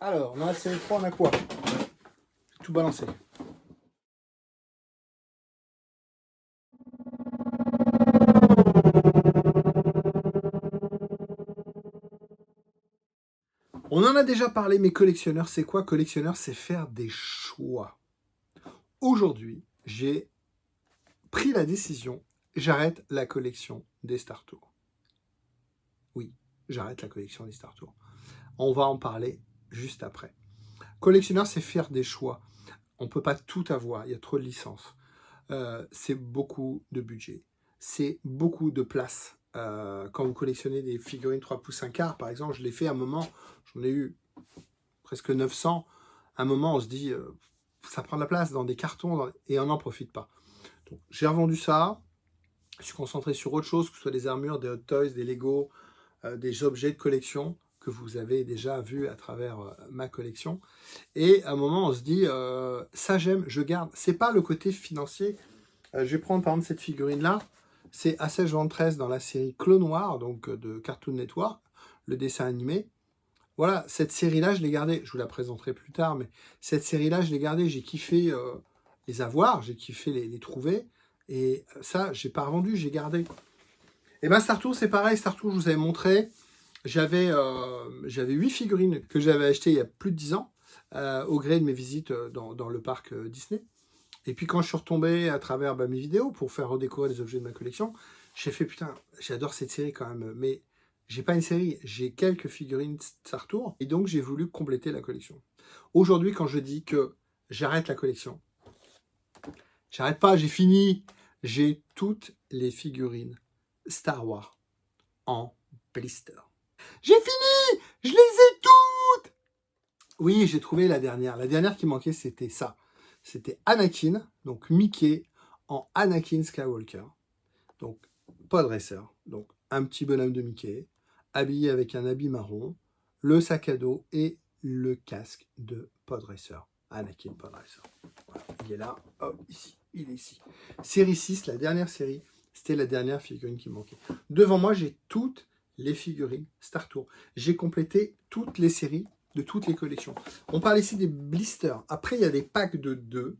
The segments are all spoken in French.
Alors, dans la série 3, on a quoi? Tout balancé. On en a déjà parlé, mais collectionneur, c'est quoi? Collectionneur, c'est faire des choix. Aujourd'hui, j'ai pris la décision, j'arrête la collection des Star Tours. Oui, j'arrête la collection des Star Tours. On va en parler juste après. Collectionneur, c'est faire des choix. On ne peut pas tout avoir, il y a trop de licences. C'est beaucoup de budget. C'est beaucoup de place. Quand vous collectionnez des figurines 3 pouces 1 quart, par exemple, je l'ai fait à un moment, j'en ai eu presque 900. À un moment, on se dit, ça prend de la place dans des cartons et on n'en profite pas. Donc, j'ai revendu ça. Je suis concentré sur autre chose, que ce soit des armures, des Hot Toys, des Lego, des objets de collection que vous avez déjà vus à travers ma collection. Et à un moment, on se dit, ça j'aime, je garde. C'est pas le côté financier. Je vais prendre par exemple cette figurine-là. C'est A16-13 dans la série Clone Noir, donc de Cartoon Network, le dessin animé. Voilà, cette série-là, je l'ai gardée. Je vous la présenterai plus tard, mais cette série-là, je l'ai gardée. J'ai kiffé les avoir, j'ai kiffé les trouver. Et ça, j'ai pas revendu, j'ai gardé. Et bien Star Tours, c'est pareil. Star Tours, je vous avais montré. J'avais 8 figurines que j'avais achetées il y a plus de 10 ans, au gré de mes visites dans le parc Disney. Et puis quand je suis retombé à travers mes vidéos pour faire redécorer les objets de ma collection, j'ai fait putain, j'adore cette série quand même, mais j'ai pas une série, j'ai quelques figurines Star Tours, et donc j'ai voulu compléter la collection. Aujourd'hui, quand je dis que j'arrête la collection, j'arrête pas, j'ai fini, j'ai toutes les figurines Star Wars en blister. J'ai fini, je les ai toutes. Oui, j'ai trouvé la dernière. La dernière qui manquait, c'était ça. C'était Anakin, donc Mickey en Anakin Skywalker. Donc, pod racer. Donc, un petit bonhomme de Mickey, habillé avec un habit marron, le sac à dos et le casque de pod racer. Anakin pod racer. Voilà, il est là, hop, ici, il est ici. Série 6, la dernière série, c'était la dernière figurine qui manquait. Devant moi, j'ai toutes les figurines Star Tours. J'ai complété toutes les séries de toutes les collections. On parle ici des blisters. Après, il y a des packs de 2.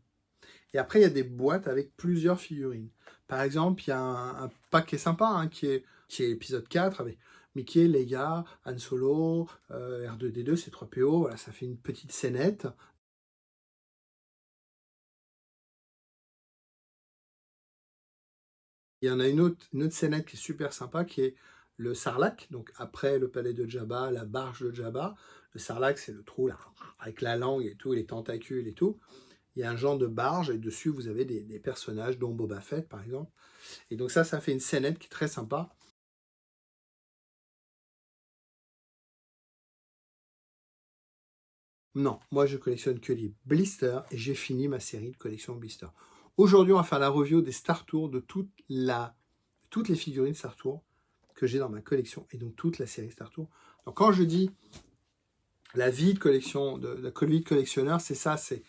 Et après, il y a des boîtes avec plusieurs figurines. Par exemple, il y a un pack qui est sympa, hein, qui est épisode 4, avec Mickey, Leia, Han Solo, R2-D2, C3PO. Voilà, ça fait une petite scénette. Il y en a une autre scénette qui est super sympa, qui est le Sarlacc. Donc après le palais de Jabba, la barge de Jabba. Le Sarlacc, c'est le trou là, avec la langue et tout, les tentacules et tout. Il y a un genre de barge et dessus vous avez des personnages, dont Boba Fett par exemple. Et donc ça fait une scénette qui est très sympa. Non, moi je collectionne que les blisters et j'ai fini ma série de collection de blisters. Aujourd'hui, on va faire la review des Star Tours de toutes les figurines Star Tours que j'ai dans ma collection et donc toute la série Star Tours. Donc quand je dis la vie de collection, de la vie de collectionneur, c'est ça, c'est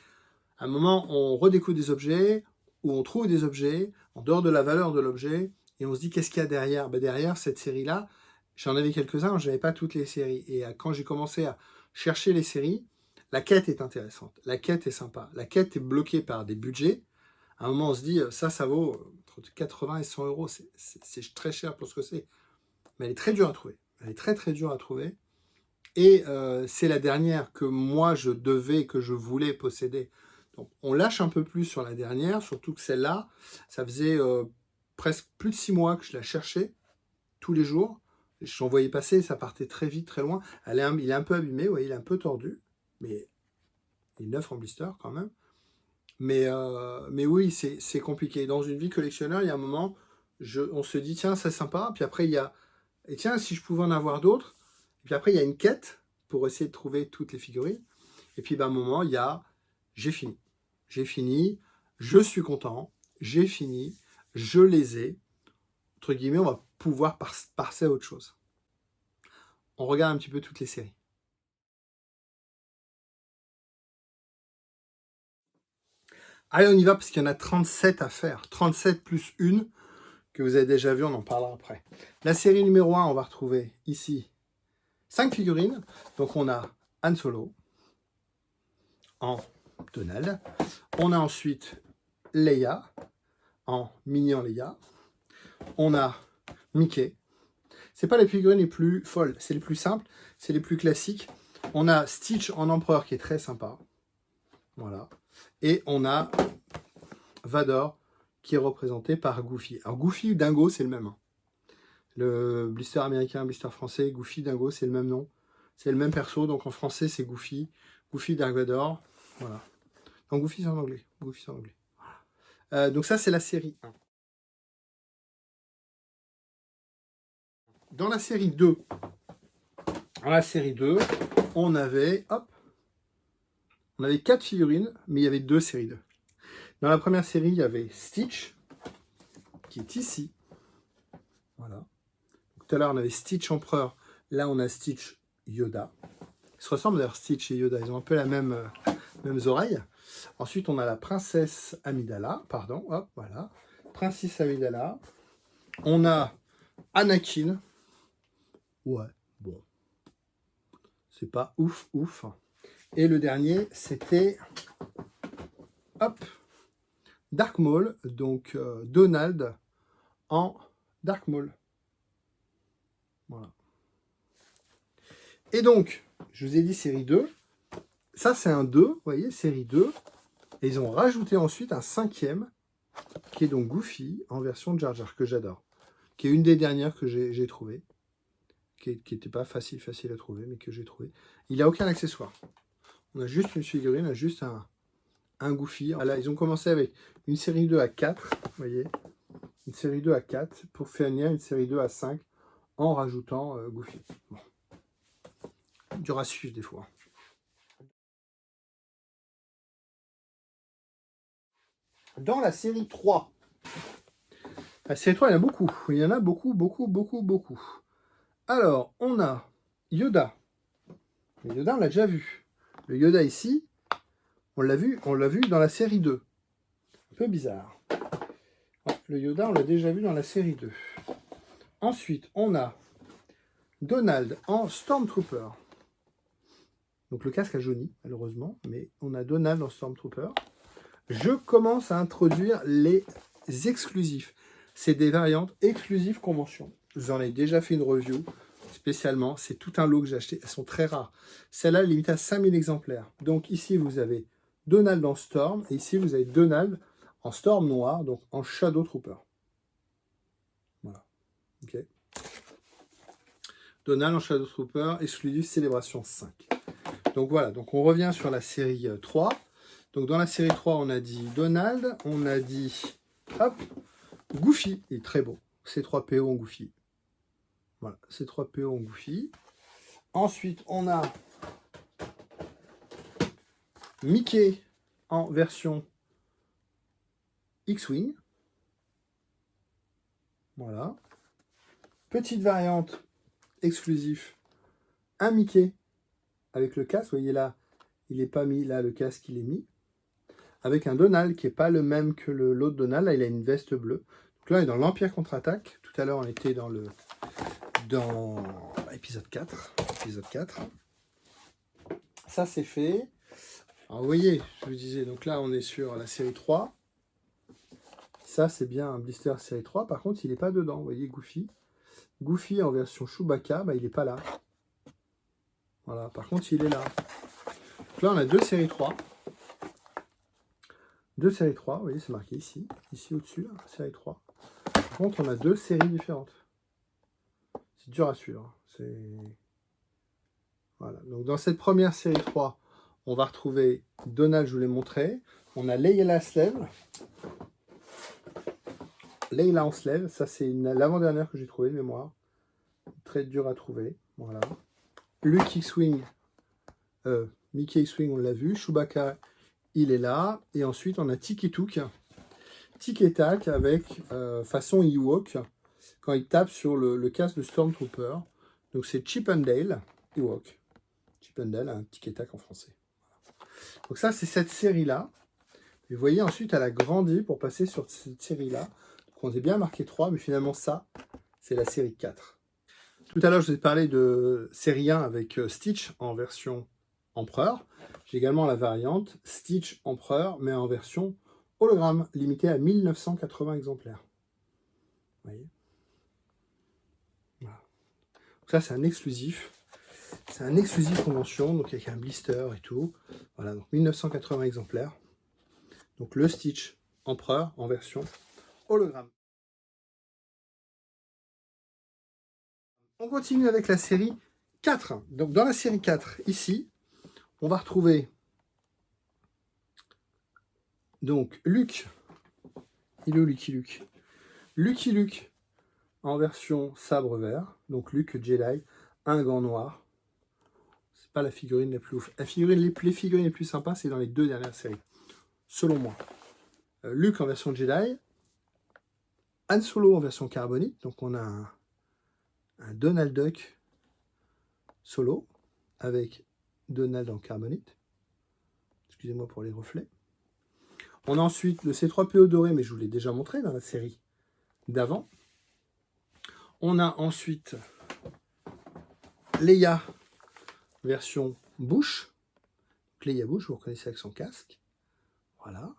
à un moment on redécouvre des objets ou on trouve des objets en dehors de la valeur de l'objet et on se dit qu'est-ce qu'il y a derrière? Derrière cette série-là, j'en avais quelques-uns, je n'avais pas toutes les séries. Et quand j'ai commencé à chercher les séries, la quête est intéressante, la quête est sympa, la quête est bloquée par des budgets. À un moment, on se dit, ça vaut entre 80 et 100 euros, c'est très cher pour ce que c'est. Mais elle est très dure à trouver, elle est très très dure à trouver. Et c'est la dernière que moi que je voulais posséder. Donc on lâche un peu plus sur la dernière, surtout que celle-là, ça faisait presque plus de 6 mois que je la cherchais tous les jours. J'en voyais passer, ça partait très vite, très loin. Il est un peu abîmé, ouais, il est un peu tordu, mais il est neuf en blister quand même. Mais oui, c'est compliqué. Dans une vie collectionneur, il y a un moment, on se dit, tiens, c'est sympa. Puis après, et tiens, si je pouvais en avoir d'autres. Et puis après, il y a une quête pour essayer de trouver toutes les figurines. Et puis, à un moment, il y a, j'ai fini. J'ai fini, je suis content, j'ai fini, je les ai. Entre guillemets, on va pouvoir passer à autre chose. On regarde un petit peu toutes les séries. Allez, on y va parce qu'il y en a 37 à faire. 37 plus une que vous avez déjà vu, on en parlera après. La série numéro 1, on va retrouver ici 5 figurines. Donc on a Han Solo, en Donald. On a ensuite Leia en Mignon Leia. On a Mickey. C'est pas les figurines les plus folles, c'est les plus simples, c'est les plus classiques. On a Stitch en empereur qui est très sympa. Voilà. Et on a Vador qui est représenté par Goofy. Alors Goofy ou Dingo, c'est le même. Le blister américain, blister français, Goofy, Dingo, c'est le même nom. C'est le même perso, donc en français c'est Goofy. Goofy, Dark Vador. Voilà. Non, Goofy c'est en anglais. Goofy c'est en anglais. Donc ça c'est la série 1. Dans la série 2, on avait 4 figurines, mais il y avait 2 séries 2. Dans la première série, il y avait Stitch, qui est ici. Voilà. Tout à l'heure, on avait Stitch Empereur. Là, on a Stitch Yoda. Ils se ressemblent d'ailleurs, Stitch et Yoda. Ils ont un peu la mêmes oreilles. Ensuite, on a la princesse Amidala. Pardon, hop, voilà. Princesse Amidala. On a Anakin. Ouais, bon. C'est pas ouf. Et le dernier, c'était Dark Maul, donc Donald en Dark Maul. Voilà. Et donc, je vous ai dit série 2. Ça, c'est un 2, vous voyez, série 2. Et ils ont rajouté ensuite un 5e, qui est donc Goofy en version Jar Jar, que j'adore. Qui est une des dernières que j'ai trouvées. Qui n'était pas facile à trouver, mais que j'ai trouvé. Il n'a aucun accessoire. On a juste une figurine, on a juste un Goofy. Voilà, ils ont commencé avec une série 2 à 4, vous voyez. Une série 2 à 4 pour finir une série 2 à 5 en rajoutant Goofy. Bon. Dur à suivre des fois. Dans la série 3, il y en a beaucoup. Il y en a beaucoup. Alors, on a Yoda. Le Yoda, on l'a déjà vu. Le Yoda ici, on l'a vu dans la série 2. Un peu bizarre. Ouais, le Yoda, on l'a déjà vu dans la série 2. Ensuite, on a Donald en Stormtrooper. Donc le casque a jauni, malheureusement, mais on a Donald en Stormtrooper. Je commence à introduire les exclusifs. C'est des variantes exclusives convention. J'en ai déjà fait une review spécialement. C'est tout un lot que j'ai acheté. Elles sont très rares. Celle-là est limitée à 5000 exemplaires. Donc ici, vous avez Donald en Storm. Et ici, vous avez Donald en Storm noir, donc en Shadow Trooper. Voilà. Ok. Donald en Shadow Trooper, exclusif Célébration 5. Donc voilà, donc on revient sur la série 3. Donc dans la série 3, on a dit Donald, on a dit Goofy, il est très beau. C3PO en Goofy. Voilà, C3PO en Goofy. Ensuite, on a Mickey en version X-Wing. Voilà. Petite variante exclusive, un Mickey avec le casque. Vous voyez là, il n'est pas mis, là le casque il est mis. Avec un Donald qui n'est pas le même que l'autre Donald. Là, il a une veste bleue. Donc là, on est dans l'Empire contre-attaque. Tout à l'heure, on était dans épisode 4. Ça, c'est fait. Alors, vous voyez, je vous disais, donc là, on est sur la série 3. Ça, c'est bien un blister série 3. Par contre, il n'est pas dedans. Vous voyez, Goofy. Goofy en version Chewbacca, il n'est pas là. Voilà, par contre, il est là. Donc là, on a deux séries 3. Deux séries 3, vous voyez, c'est marqué ici. Ici, au-dessus, série 3. Par contre, on a deux séries différentes. C'est dur à suivre. Voilà. Donc, dans cette première série 3, on va retrouver Donald, je vous l'ai montré. On a Leila Slave. Leila en Slave. Ça, c'est l'avant-dernière que j'ai trouvée de mémoire. Très dur à trouver. Voilà. Luke X-Wing. Mickey X-Wing, on l'a vu. Chewbacca, il est là. Et ensuite, on a Tiki Took. Tic et tac avec façon Ewok. Quand il tape sur le casque de Stormtrooper. Donc, c'est Chip 'n Dale. Ewok. Chip 'n Dale, un tic et tac en français. Voilà. Donc, ça, c'est cette série-là. Et vous voyez, ensuite, elle a grandi pour passer sur cette série-là. Donc, on a bien marqué 3, mais finalement, ça, c'est la série 4. Tout à l'heure, je vous ai parlé de série 1 avec Stitch en version Empereur. J'ai également la variante Stitch Empereur, mais en version hologramme, limitée à 1980 exemplaires. Vous voyez, voilà. Donc ça, c'est un exclusif. C'est un exclusif convention, donc avec un blister et tout. Voilà, donc 1980 exemplaires. Donc le Stitch Empereur en version hologramme. On continue avec la série 4. Donc dans la série 4, ici, on va retrouver donc Luke. Il est où Lucky Luke? Lucky Luke en version sabre vert. Donc Luke Jedi, un gant noir. C'est pas la figurine la plus ouf. Les figurines les plus sympas, c'est dans les 2 dernières séries, selon moi. Luke en version Jedi. Han Solo en version carbonite. Donc on a un Donald Duck solo avec Donald en carbonite. Excusez-moi pour les reflets. On a ensuite le C3PO doré, mais je vous l'ai déjà montré dans la série d'avant. On a ensuite Leia version Bush. Leia Bush, vous reconnaissez avec son casque. Voilà.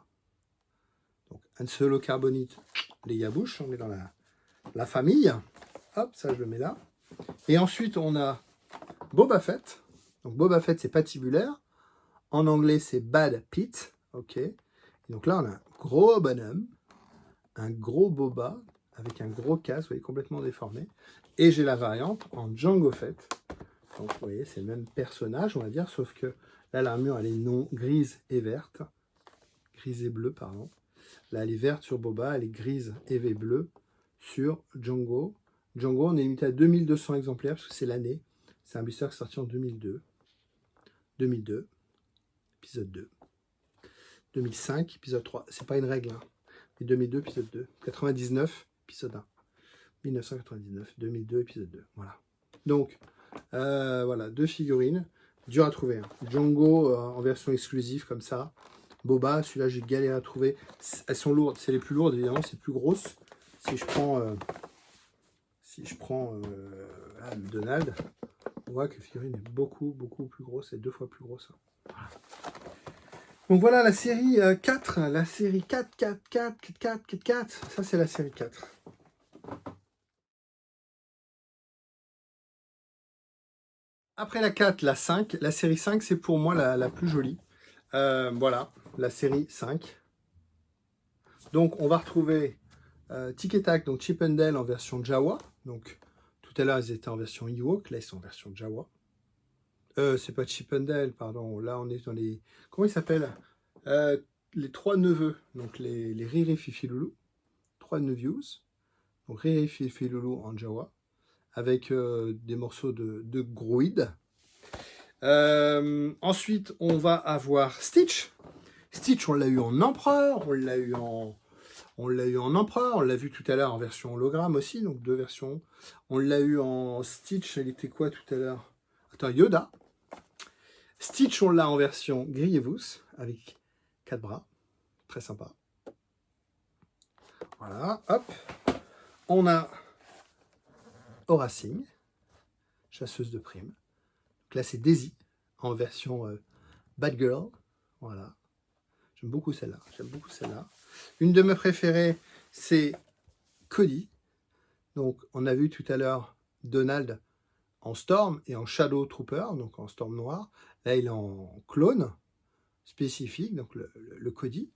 Donc Han Solo carbonite, Leia Bush, on est dans la famille. Hop, ça je le mets là. Et ensuite on a Boba Fett. Donc Boba Fett c'est patibulaire. En anglais c'est Bad Pete. Ok. Et donc là on a un gros bonhomme, un gros Boba avec un gros casque, vous voyez, complètement déformé. Et j'ai la variante en Jango Fett. Donc vous voyez, c'est le même personnage, on va dire, sauf que là l'armure elle est non grise et verte. Grise et bleue, pardon. Là elle est verte sur Boba, elle est grise et bleue sur Jango. Jango, on est limité à 2200 exemplaires parce que c'est l'année. C'est un blister qui est sorti en 2002. 2002, épisode 2. 2005, épisode 3. C'est pas une règle, hein. Mais 2002, épisode 2. 99, épisode 1. 1999, 2002, épisode 2. Voilà. Donc, voilà, 2 figurines. Dur à trouver. Hein. Jango en version exclusive, comme ça. Boba, celui-là, j'ai galéré à trouver. Elles sont lourdes. C'est les plus lourdes, évidemment. C'est plus grosses. Si je prends Donald, on voit que la figurine est beaucoup plus grosse. C'est 2 fois plus grosse. Voilà. Donc voilà la série 4. La série 4. Ça, c'est la série 4. Après la 4, la 5. La série 5, c'est pour moi la plus jolie. Voilà, la série 5. Donc, on va retrouver Tic et Tac, donc Chip and Dale en version Jawa. Donc, tout à l'heure, ils étaient en version Ewok. Là, ils sont en version Jawa. C'est pas Chip and Dale, pardon. Là, on est dans les... Comment ils s'appellent les 3 neveux. Donc, les Riri, Fifi, Loulou. 3 neveux. Donc, Riri, Fifi, Loulou en Jawa. Avec des morceaux de Groid. Ensuite, on va avoir Stitch. Stitch, on l'a eu en empereur, on l'a eu en empereur, on l'a vu tout à l'heure en version hologramme aussi, donc 2 versions. On l'a eu en Stitch, il était quoi tout à l'heure? Attends, Yoda. Stitch, on l'a en version Grievous, avec 4 bras. Très sympa. Voilà, hop. On a Aura Singh, chasseuse de primes. Donc là, c'est Daisy, en version Bad Girl. Voilà. J'aime beaucoup celle-là. Une de mes préférées, c'est Cody. Donc, on a vu tout à l'heure Donald en Storm et en Shadow Trooper, donc en Storm noir. Là, il est en clone spécifique, donc le Cody.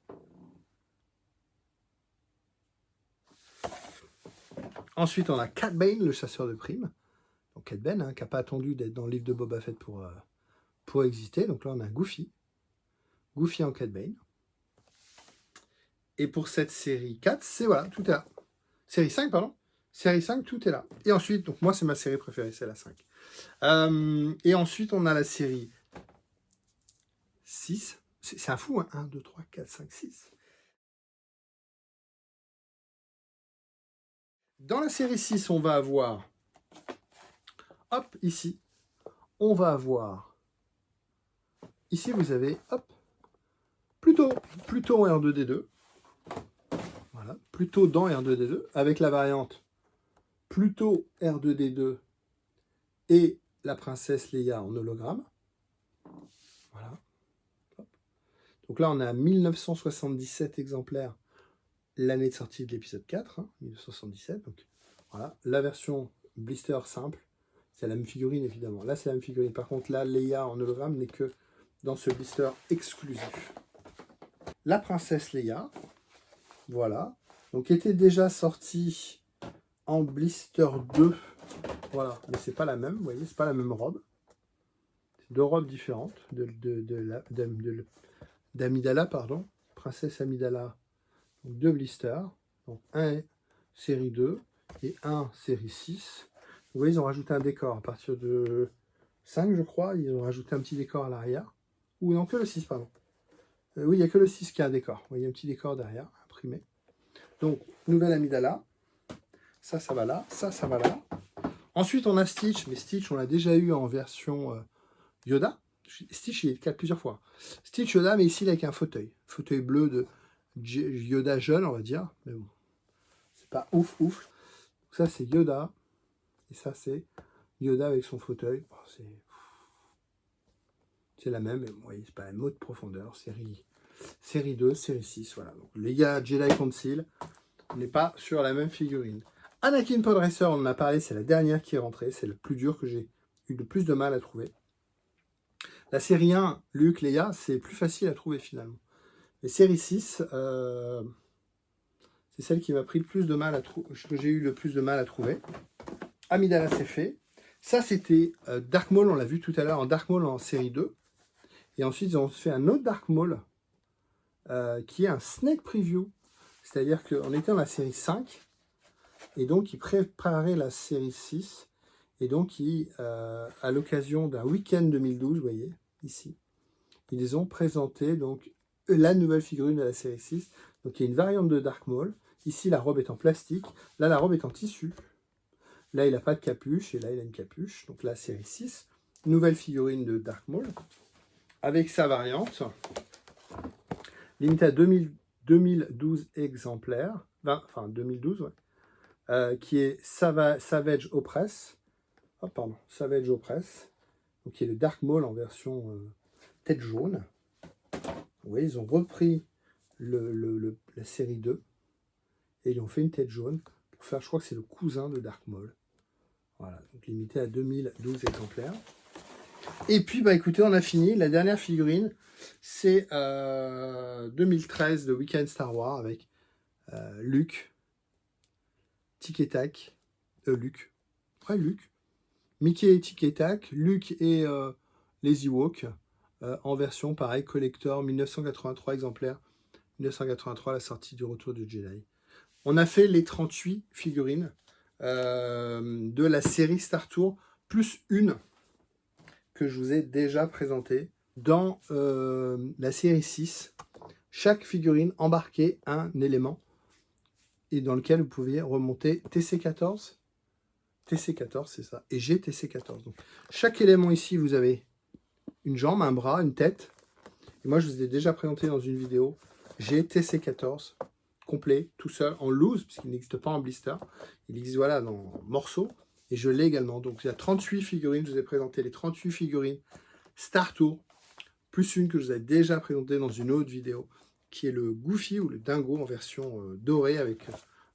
Ensuite, on a Cat Bane, le chasseur de primes. Donc, Cat Bane, hein, qui n'a pas attendu d'être dans le livre de Boba Fett pour exister. Donc là, on a Goofy. Goofy en Cat Bane. Et pour cette série 4, c'est voilà, tout est là. Série 5, pardon. Série 5, tout est là. Et ensuite, donc moi, c'est ma série préférée, c'est la 5. Et ensuite, on a la série 6. C'est un fou, hein. 1, 2, 3, 4, 5, 6. Dans la série 6, on va avoir... Hop, ici. On va avoir... Ici, vous avez... Hop. Plutôt en R2D2. Voilà. Plutôt dans R2D2. Avec la variante plutôt R2D2 et la princesse Leia en hologramme. Voilà. Donc là, on a 1977 exemplaires l'année de sortie de l'épisode 4, 1977. Donc voilà, la version blister simple, c'est la même figurine évidemment. Là, c'est la même figurine. Par contre, là, Leia en hologramme n'est que dans ce blister exclusif. La princesse Leia, voilà, donc était déjà sortie en blister 2. Voilà, mais c'est pas la même, vous voyez, c'est pas la même robe. C'est deux robes différentes d'Amidala, pardon. Princesse Amidala, donc deux blisters. Donc un série 2 et un série 6. Vous voyez, ils ont rajouté un décor à partir de 5, je crois. Ils ont rajouté un petit décor à l'arrière. Ou non, que le 6, pardon. Oui, il n'y a que le 6 qui a un décor. Vous voyez, un petit décor derrière, imprimé. Donc, nouvelle Amidala. Ça va là. Ça va là. Ensuite, on a Stitch. Mais Stitch, on l'a déjà eu en version Yoda. Stitch, il est plusieurs fois. Stitch Yoda, mais ici, avec un fauteuil. Fauteuil bleu de Yoda jeune, on va dire. Mais bon, c'est pas ouf. Donc, ça, c'est Yoda. Et ça, c'est Yoda avec son fauteuil. Oh, c'est la même, mais vous voyez, c'est pas un mot de profondeur. Série 2, série 6, voilà. Donc, les gars, Jedi Council, on n'est pas sur la même figurine. Anakin Podracer, on en a parlé, c'est la dernière qui est rentrée. C'est le plus dur que j'ai eu le plus de mal à trouver. La série 1, Luke, Leia, c'est plus facile à trouver finalement. Les séries 6, c'est celle qui m'a pris le plus de mal à trouver, que j'ai eu le plus de mal à trouver. Amidala, c'est fait. Ça, c'était Dark Maul, on l'a vu tout à l'heure, en Dark Maul en série 2. Et ensuite, ils ont fait un autre Dark Maul, qui est un Snake Preview. C'est-à-dire qu'on était dans la série 5, et donc ils préparaient la série 6. Et donc, à l'occasion d'un week-end 2012, vous voyez, ici, ils les ont présenté, donc, la nouvelle figurine de la série 6. Donc, il y a une variante de Dark Maul. Ici, la robe est en plastique. Là, la robe est en tissu. Là, il n'a pas de capuche. Et là, il a une capuche. Donc, la série 6. Nouvelle figurine de Dark Maul. Avec sa variante. Limitée à 2012 exemplaires. Enfin, 2012, ouais. Qui est Savage Opress. Oh, pardon. Savage Opress. Donc, qui est le Dark Maul en version tête jaune. Vous voyez, ils ont repris la série 2 et ils ont fait une tête jaune pour faire, je crois que c'est le cousin de Dark Maul. Voilà, donc limité à 2012 exemplaires. Et puis, bah écoutez, on a fini. La dernière figurine, c'est 2013 de Weekend Star Wars avec Luke, Tic et Tac, Luke, ouais, Luke, Mickey et Tic et Tac, Luke et les Ewoks, en version, pareil, collector, 1983 exemplaires. 1983, la sortie du Retour du Jedi. On a fait les 38 figurines de la série Star Tour, plus une que je vous ai déjà présentée dans la série 6. Chaque figurine embarquait un élément et dans lequel vous pouviez remonter TC14. TC14, c'est ça. Et GTC14. Donc, chaque élément ici, vous avez une jambe, un bras, une tête. Et moi, je vous ai déjà présenté dans une vidéo. J'ai TC14 complet, tout seul, en loose, puisqu'il n'existe pas en blister. Il existe, voilà, dans morceaux. Et je l'ai également. Donc, il y a 38 figurines. Je vous ai présenté les 38 figurines Star Tour, plus une que je vous ai déjà présentée dans une autre vidéo, qui est le Goofy ou le Dingo en version dorée avec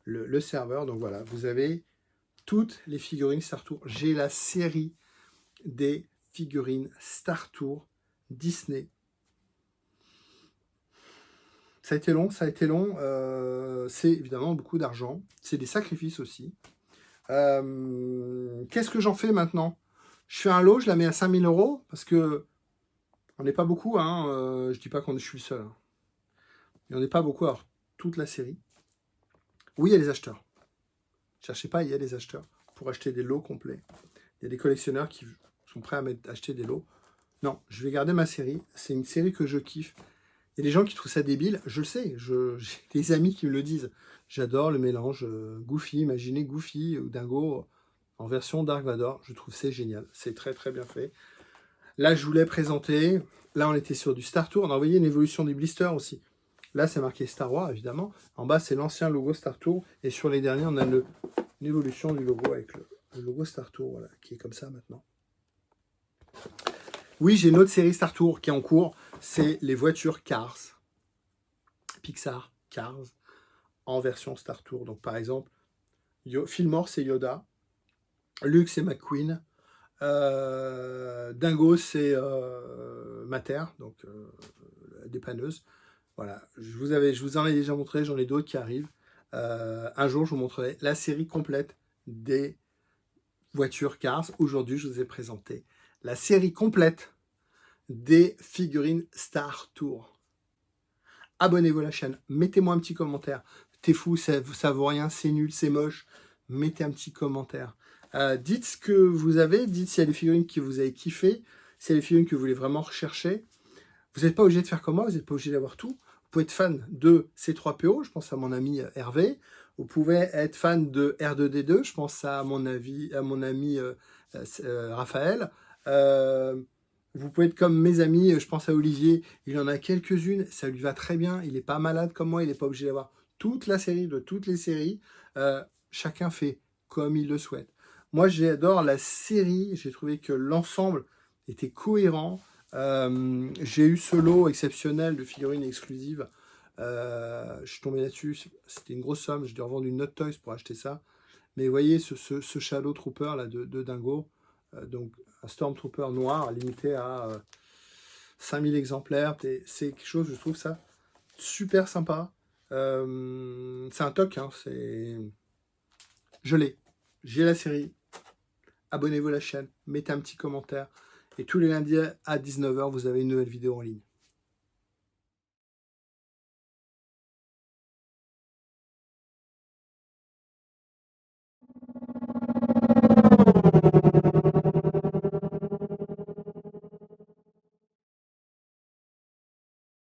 le serveur. Donc, voilà, vous avez toutes les figurines Star Tour. J'ai la série des figurines Star Tour Disney. Ça a été long, c'est évidemment beaucoup d'argent, c'est des sacrifices aussi. Qu'est-ce que j'en fais maintenant? Je fais un lot, je la mets à 5000 €, parce que on n'est pas beaucoup, hein, je dis pas je suis le seul. Hein. Et on n'est pas beaucoup, alors toute la série. Oui, il y a des acheteurs. Cherchez pas, il y a des acheteurs pour acheter des lots complets. Il y a des collectionneurs qui sont prêts à acheter des lots. Non, je vais garder ma série, c'est une série que je kiffe. Il y a des gens qui trouvent ça débile, je le sais, j'ai des amis qui me le disent. J'adore le mélange Goofy, imaginez Goofy ou Dingo en version Dark Vador, je trouve c'est génial, c'est très très bien fait. Là, je voulais présenter, là on était sur du Star Tour, on a envoyé une évolution du blister aussi. Là, c'est marqué Star Wars, évidemment. En bas, c'est l'ancien logo Star Tour, et sur les derniers, on a une évolution du logo avec le logo Star Tour, voilà, qui est comme ça maintenant. Oui, j'ai une autre série Star Tour qui est en cours. c'est les voitures Cars, Pixar Cars, en version Star Tour. Donc par exemple, Fillmore c'est Yoda, Luke c'est McQueen, Dingo c'est Mater, donc la dépanneuse. Voilà, je vous en ai déjà montré, j'en ai d'autres qui arrivent. Un jour, je vous montrerai la série complète des voitures Cars. Aujourd'hui, je vous ai présenté la série complète des figurines Star Tour. Abonnez-vous à la chaîne, mettez-moi un petit commentaire. T'es fou, ça vaut rien, c'est nul, c'est moche. Mettez un petit commentaire. Dites ce que vous avez, dites s'il y a des figurines que vous avez kiffé, s'il y a des figurines que vous voulez vraiment rechercher. Vous n'êtes pas obligé de faire comme moi, vous n'êtes pas obligé d'avoir tout. Vous pouvez être fan de C3PO, je pense à mon ami Hervé. Vous pouvez être fan de R2D2, je pense à mon ami Raphaël. Vous pouvez être comme mes amis, je pense à Olivier, il en a quelques-unes, ça lui va très bien, il n'est pas malade comme moi, il n'est pas obligé d'avoir toute la série de toutes les séries. Chacun fait comme il le souhaite. Moi, j'adore la série, j'ai trouvé que l'ensemble était cohérent. J'ai eu ce lot exceptionnel de figurines exclusives. Je suis tombé là-dessus, c'était une grosse somme, j'ai dû revendre une Hot Toys pour acheter ça. Mais vous voyez, ce Shadow Trooper là, de Dingo, donc un Stormtrooper noir limité à 5000 exemplaires, c'est quelque chose, je trouve ça super sympa. C'est un toc, hein, je l'ai. J'ai la série. Abonnez-vous à la chaîne, mettez un petit commentaire. Et tous les lundis à 19h, vous avez une nouvelle vidéo en ligne.